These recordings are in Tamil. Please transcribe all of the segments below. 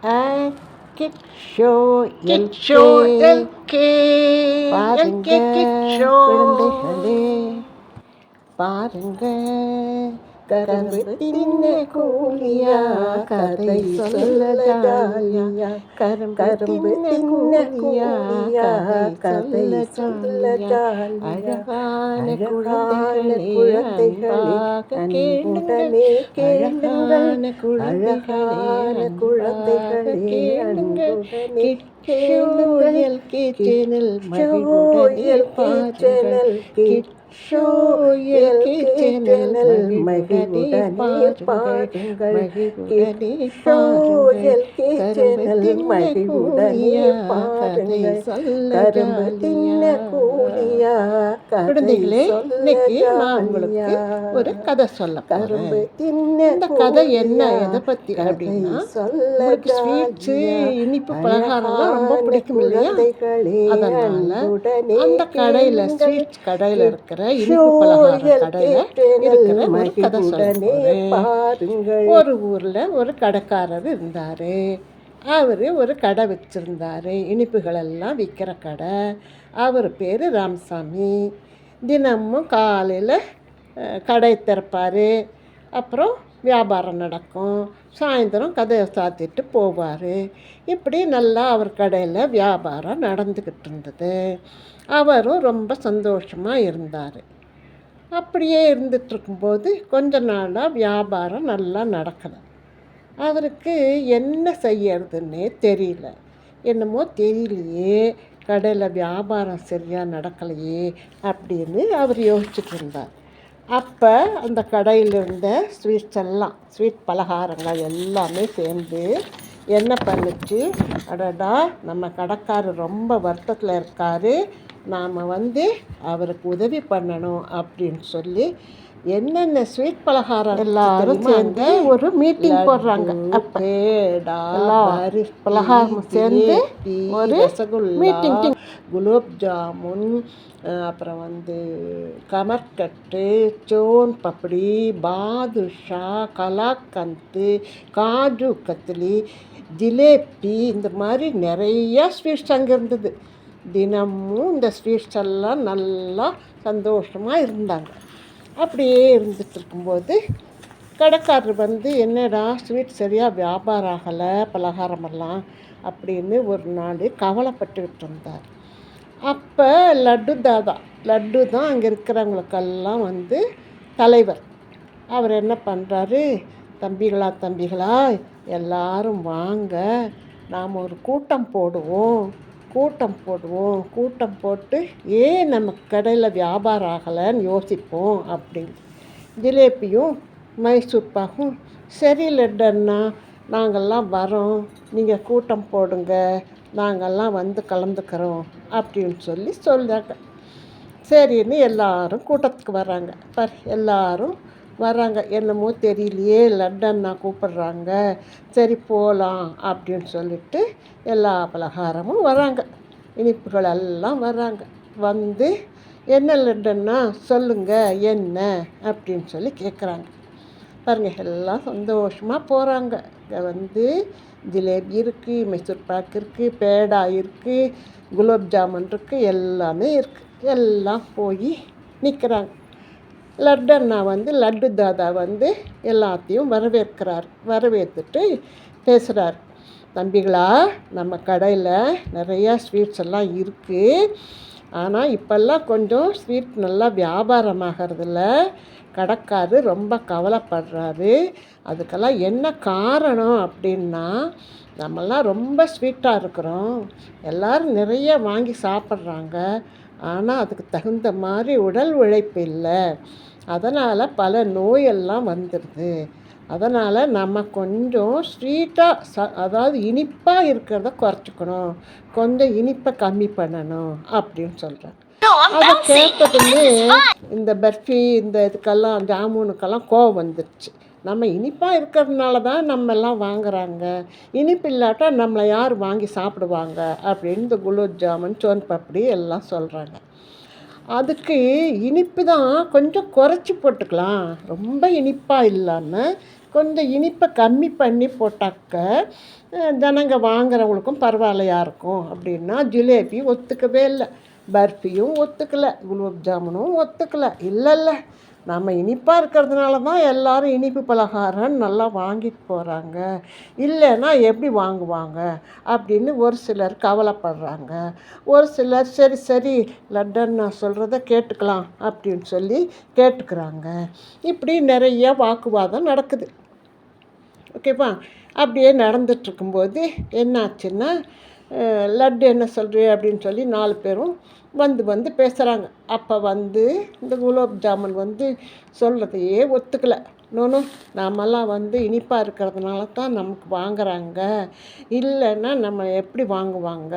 கிட் ஷோ எல்கே பாருங்க குழந்தைகளே, பாருங்க கரும்பு தின்ன கூலியா கதை சொல்லதாலியா, கரும்பு தின்ன கூலியா கதை சொல்லதாலியா, அழகான குழந்தைகளே அன்புடனே கேளுங்கள், அழகான குழந்தைகளே அன்புடனே கேளுங்கள், எல்கே சேனல் மகிழ்வுடனே பாருங்கள், ஷோ எல்கே சேனல் மகிழ்வுடனே பாருங்கள், ஷோ எல்கே சேனல் மகிழ்வுடனே பாருங்கள், கரும்பு தின்ன கூலியா குழந்தைகளே, இன்னைக்கு நான் உங்களுக்கு ஒரு கதை சொல்ல கரும்பு தின்ன. இந்த கதை என்ன, எதை பத்தி அப்படின்னா, உங்களுக்கு ஸ்வீட்ஸு இனிப்பு பலகாரம்லாம் ரொம்ப பிடிக்கும் இல்லையா? அதனால அந்த கடையில், ஸ்வீட்ஸ் கடையில் இருக்கிற இனிப்பு பலகார கடையில் இருக்கிற ஒரு கதை சொல்ல. ஒரு ஊரில் ஒரு கடைக்காரர் இருந்தார். அவர் ஒரு கடை வச்சுருந்தார், இனிப்புகளெல்லாம் விற்கிற கடை. அவர் பேர் ராமசாமி. தினமும் காலையில் கடை திறப்பார், அப்புறம் வியாபாரம் நடக்கும். சாயந்தரம் கதையை சாத்திட்டு போவார். இப்படி நல்லா அவர் கடையில் வியாபாரம் நடந்துக்கிட்டு இருந்தது. அவரும் ரொம்ப சந்தோஷமாக இருந்தார். அப்படியே இருந்துகிட்ருக்கும்போது கொஞ்ச நாளாக வியாபாரம் நல்லா நடக்கலை. அவருக்கு என்ன செய்யறதுன்னே தெரியல. என்னமோ தெரியலையே, கடையில் வியாபாரம் சரியாக நடக்கலையே அப்படின்னு அவர் யோசிச்சுட்டு இருந்தார். அப்போ அந்த கடையில் இருந்த ஸ்வீட் பலகாரங்கள் எல்லாமே சேர்ந்து என்ன பண்ணுச்சு, அடடா நம்ம கடைக்காரர் ரொம்ப வருத்தத்தில் இருக்கார், நாம் அவருக்கு உதவி பண்ணணும் அப்படின்னு சொல்லி என்னென்ன ஸ்வீட் பலகாரம் எல்லாரும் சேர்ந்து ஒரு மீட்டிங் போடுறாங்க. பலகாரம் சேர்ந்து ஒரு மீட்டிங், குலோப் ஜாமுன், அப்புறம் கமர்கட்டு, சோன் பப்படி, பாதுஷா, கலாக்கந்து, காஜு கத்லி, ஜிலேபி, இந்த மாதிரி நிறையா ஸ்வீட்ஸ் அங்கே இருந்தது. தினமும் இந்த ஸ்வீட்ஸ் எல்லாம் நல்லா சந்தோஷமாக இருந்தாங்க. அப்படியே இருந்துட்டு இருக்கும்போது கடைக்காரர் என்னடா ஸ்வீட் சரியாக வியாபாரம் ஆகலை, பலகாரமெல்லாம் அப்படின்னு ஒரு நாள் கவலைப்பட்டுக்கிட்டு இருந்தார். அப்போ லட்டு தான் அங்கே இருக்கிறவங்களுக்கெல்லாம் தலைவர். அவர் என்ன பண்ணுறாரு, தம்பிகளா எல்லாரும் வாங்க, நாம் ஒரு கூட்டம் போட்டு ஏன் நம்ம கடையில் வியாபாரம் ஆகலைன்னு யோசிப்போம் அப்படின்னு. ஜிலேபியும் மைசூர் பாகும், சரி லட்டண்ணா, நாங்கள்லாம் வரோம், நீங்கள் கூட்டம் போடுங்க, நாங்கள்லாம் கலந்துக்கிறோம் அப்படின்னு சொல்கிறாங்க. சரின்னு எல்லாரும் கூட்டத்துக்கு வர்றாங்க. எல்லாரும் வர்றாங்க. என்னமோ தெரியலையே, லட்டண்ணா கூப்பிடுறாங்க, சரி போகலாம் அப்படின்னு சொல்லிட்டு எல்லா பலகாரமும் வராங்க, இனிப்புகள் எல்லாம் வர்றாங்க. என்ன லட்டண்ணா சொல்லுங்கள் என்ன அப்படின்னு சொல்லி கேட்குறாங்க. பாருங்கள், எல்லாம் சந்தோஷமாக போகிறாங்க. ஜிலேபி இருக்குது, மைசூர் பாக்கு இருக்குது, பேடா இருக்குது, குலோப் ஜாமுன் இருக்குது, எல்லாமே இருக்குது. எல்லாம் போய் நிற்கிறாங்க. லட்டண்ணா லட்டு தாதா எல்லாத்தையும் வரவேற்றுட்டு பேசுகிறார். தம்பிகளா, நம்ம கடையில் நிறையா ஸ்வீட்ஸ் எல்லாம் இருக்குது, ஆனால் இப்போல்லாம் கொஞ்சம் ஸ்வீட் நல்லா வியாபாரமாகறதில்ல, கடைக்காரர் ரொம்ப கவலைப்படுறாரு. அதுக்கெல்லாம் என்ன காரணம் அப்படின்னா, நம்மெல்லாம் ரொம்ப ஸ்வீட்டாக இருக்கிறோம், எல்லோரும் நிறைய வாங்கி சாப்பிட்றாங்க, ஆனால் அதுக்கு தகுந்த மாதிரி உடல் உழைப்பு இல்லை, அதனால் பல நோயெல்லாம் வந்துடுது. அதனால் நம்ம கொஞ்சம் ஸ்வீட்டாக அதாவது இனிப்பாக இருக்கிறத குறைச்சிக்கணும், கொஞ்சம் இனிப்பை கம்மி பண்ணணும் அப்படின்னு சொல்கிறேன். அதை கேட்டதுமே இந்த பர்ஃபி இந்த இதுக்கெல்லாம் ஜாமுனுக்கெல்லாம் கோவம் வந்துடுச்சு. நம்ம இனிப்பாக இருக்கிறதுனால தான் நம்ம எல்லாம் வாங்குகிறாங்க, இனிப்பு இல்லாட்டா நம்மளை யார் வாங்கி சாப்பிடுவாங்க அப்படின்னு இந்த குலோப் ஜாமுன், சோன் பப்படி எல்லாம் சொல்கிறாங்க. அதுக்கு இனிப்பு தான் கொஞ்சம் குறைச்சி போட்டுக்கலாம், ரொம்ப இனிப்பாக இல்லாமல் கொஞ்சம் இனிப்பை கம்மி பண்ணி போட்டாக்க ஜனங்க வாங்குறவங்களுக்கும் பரவாயில்லையா இருக்கும் அப்படின்னா ஜிலேபி ஒத்துக்கவே இல்லை, பர்ஃபியும் ஒத்துக்கலை, குலோப் ஜாமுனும் ஒத்துக்கலை. இல்லை நம்ம இனிப்பாக இருக்கிறதுனால தான் எல்லோரும் இனிப்பு பலகாரம் நல்லா வாங்கிட்டு போகிறாங்க, இல்லைன்னா எப்படி வாங்குவாங்க அப்படின்னு ஒரு சிலர் கவலைப்படுறாங்க. ஒரு சிலர் சரி லட்டன் நான் சொல்கிறத கேட்டுக்கலாம் அப்படின்னு சொல்லி கேட்டுக்கிறாங்க. இப்படி நிறைய வாக்குவாதம் நடக்குது. ஓகேப்பா. அப்படியே நடந்துட்டுருக்கும்போது என்னாச்சுன்னா, லட்டு என்ன சொல்கிறீ அப்படின்னு சொல்லி 4 பேரும் வந்து பேசுகிறாங்க. அப்போ இந்த குலோப் ஜாமுன் சொல்கிறதையே ஒத்துக்கலை. நாமெல்லாம் இனிப்பாக இருக்கிறதுனால தான் நமக்கு வாங்குறாங்க, இல்லைன்னா நம்ம எப்படி வாங்குவாங்க?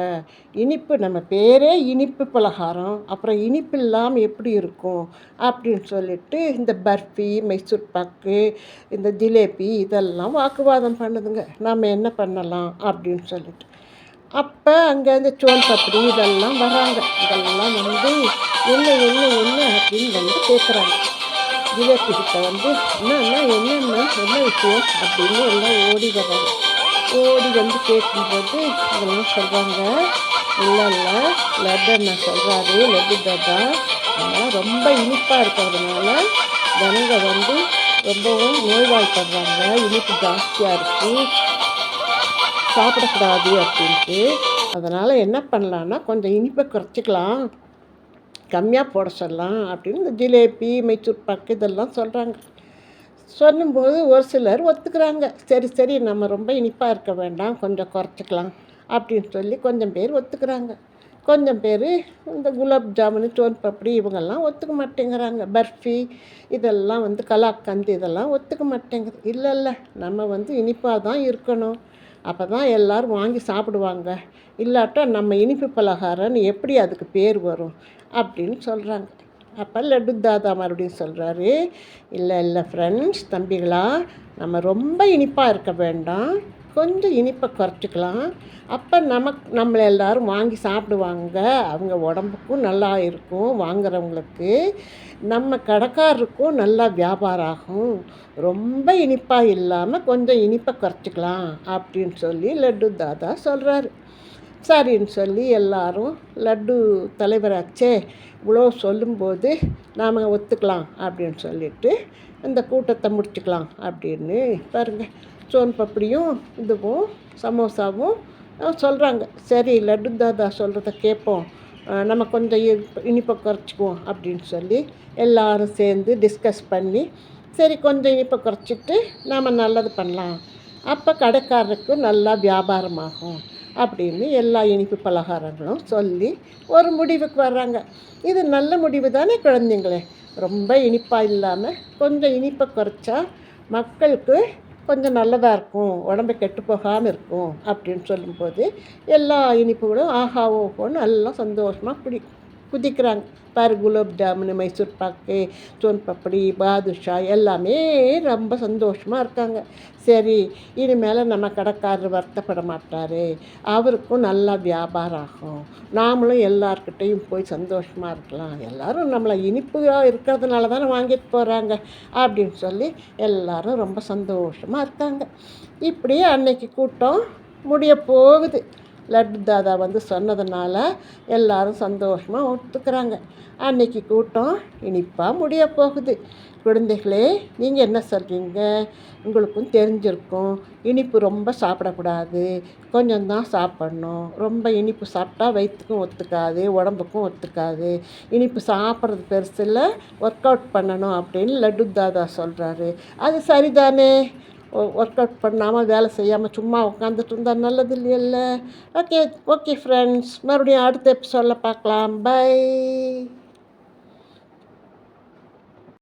இனிப்பு நம்ம பேரே இனிப்பு பலகாரம், அப்புறம் இனிப்பு இல்லாமல் எப்படி இருக்கும் அப்படின்னு சொல்லிட்டு இந்த பர்ஃபி, மைசூர் பாக்கு, இந்த ஜிலேபி இதெல்லாம் வாக்குவாதம் பண்ணுதுங்க. நாம் என்ன பண்ணலாம் அப்படின்னு சொல்லிட்டு. அப்போ அங்கேருந்து சோன் பப்படி இதெல்லாம் வராங்க. இதெல்லாம் என்ன அப்படின்னு கேட்குறாங்க. ஜிலேபி கிட்ட என்ன விஷயம் அப்படின்னு எல்லாம் ஓடி வர்றாங்க. ஓடி கேட்கும்போது இதெல்லாம் சொல்கிறாங்க. இல்லை லட்டு நான் சொல்கிறாரு, லட்டு தாத்தா அதெல்லாம் ரொம்ப இனிப்பாக இருக்கிறதுனால ஜனங்க ரொம்பவும் நோய்வாய்ப்படுறாங்க, இனிப்பு ஜாஸ்தியாக இருக்குது, சாப்பிடக்கூடாது அப்படின்ட்டு. அதனால் என்ன பண்ணலான்னா கொஞ்சம் இனிப்பை குறைச்சிக்கலாம், கம்மியாக போட சொல்லலாம் அப்படின்னு இந்த ஜிலேபி, மைசூர் பாக்கு இதெல்லாம் சொல்கிறாங்க. சொல்லும்போது ஒரு சிலர் ஒத்துக்கிறாங்க. சரி நம்ம ரொம்ப இனிப்பாக இருக்க வேண்டாம், கொஞ்சம் குறைச்சிக்கலாம் அப்படின்னு சொல்லி கொஞ்சம் பேர் ஒத்துக்கிறாங்க. கொஞ்சம் பேர் இந்த குலாப் ஜாமுன், சோன் பப்படி இவங்கெல்லாம் ஒத்துக்க மாட்டேங்கிறாங்க. பர்ஃபி இதெல்லாம் கலாக்கந்து இதெல்லாம் ஒத்துக்க மாட்டேங்குது. இல்லை நம்ம இனிப்பாக தான் இருக்கணும், அப்போ தான் எல்லோரும் வாங்கி சாப்பிடுவாங்க, இல்லாட்டா நம்ம இனிப்பு பலகாரம்னு எப்படி அதுக்கு பேர் வரும் அப்படின்னு சொல்கிறாங்க. அப்போ லட்டு தாதா மறுபடியும் சொல்கிறாரு, இல்லை ஃப்ரெண்ட்ஸ், தம்பிகளா, நம்ம ரொம்ப இனிப்பாக இருக்க வேண்டாம், கொஞ்சம் இனிப்பை குறைச்சிக்கலாம். அப்போ நம்மளை எல்லோரும் வாங்கி சாப்பிடுவாங்க, அவங்க உடம்புக்கும் நல்லா இருக்கும், வாங்குறவங்களுக்கு, நம்ம கடைக்காரருக்கும் நல்லா வியாபாரம் ஆகும். ரொம்ப இனிப்பாக இல்லாமல் கொஞ்சம் இனிப்பை குறைச்சிக்கலாம் அப்படின்னு சொல்லி லட்டு தாதா சொல்கிறாரு. சரின்னு சொல்லி எல்லோரும் லட்டு தலைவராச்சே இவ்வளோ சொல்லும்போது நாம் ஒத்துக்கலாம் அப்படின்னு சொல்லிட்டு இந்த கூட்டத்தை முடிச்சுக்கலாம் அப்படின்னு பாருங்கள். சோன் பப்படியும் இதுவும் சமோசாவும் சொல்கிறாங்க. சரி லட்டு தாதா சொல்கிறத கேட்போம், நம்ம கொஞ்சம் இனிப்பை குறைச்சிக்குவோம் அப்படின்னு சொல்லி எல்லோரும் சேர்ந்து டிஸ்கஸ் பண்ணி, சரி கொஞ்சம் இனிப்பை குறைச்சிட்டு நாம் நல்லது பண்ணலாம், அப்போ கடைக்காரருக்கு நல்லா வியாபாரமாகும் அப்படின்னு எல்லா இனிப்பு பலகாரங்களும் சொல்லி ஒரு முடிவுக்கு வர்றாங்க. இது நல்ல முடிவு தானே குழந்தைங்களே? ரொம்ப இனிப்பாக இல்லாமல் கொஞ்சம் இனிப்பை குறைச்சா மக்களுக்கு கொஞ்சம் நல்லதாக இருக்கும், உடம்பு கெட்டு போகாமல் இருக்கும் அப்படின்னு சொல்லும்போது எல்லா இனிப்புகளும் ஆஹா ஓஹோன்னு எல்லாம் சந்தோஷமாக குதிக்கிறாங்க. பாரு, குலோப் ஜாமுன், மைசூர் பாக்கு, சோன் பப்படி, பாதுஷா எல்லாமே ரொம்ப சந்தோஷமாக இருக்காங்க. சரி, இனிமேல் நம்ம கடைக்காரர் வருத்தப்பட மாட்டார், அவருக்கும் நல்லா வியாபாரம் ஆகும், நாமளும் எல்லார்கிட்டையும் போய் சந்தோஷமாக இருக்கலாம், எல்லோரும் நம்மளை இனிப்பாக இருக்கிறதுனால தானே வாங்கிட்டு போகிறாங்க அப்படின்னு சொல்லி எல்லோரும் ரொம்ப சந்தோஷமாக இருக்காங்க. இப்படியே அன்னைக்கு கூட்டம் முடிய போகுது. லட்டு தாதா சொன்னதுனால எல்லோரும் சந்தோஷமாக ஒத்துக்கிறாங்க. அன்னைக்கு கூட்டம் இனிப்பாக முடிய போகுது. குழந்தைகளே, நீங்கள் என்ன சொல்கிறீங்க? உங்களுக்கும் தெரிஞ்சிருக்கும், இனிப்பு ரொம்ப சாப்பிடக்கூடாது, கொஞ்சம் தான் சாப்பிட்ணும். ரொம்ப இனிப்பு சாப்பிட்டா வயிற்றுக்கும் ஒத்துக்காது, உடம்புக்கும் ஒத்துக்காது. இனிப்பு சாப்பிட்றது பெருசில், ஒர்க் அவுட் பண்ணணும் அப்படின்னு லட்டு தாதா சொல்கிறாரு. அது சரிதானே? ஒர்க் அவுட் பண்ணாமல் வேலை செய்யாமல் சும்மா உட்காந்துட்டு இருந்தால் நல்லது இல்லையில்ல? ஓகே ஃப்ரெண்ட்ஸ், மறுபடியும் அடுத்த எபிசோடில் பார்க்கலாம். பை.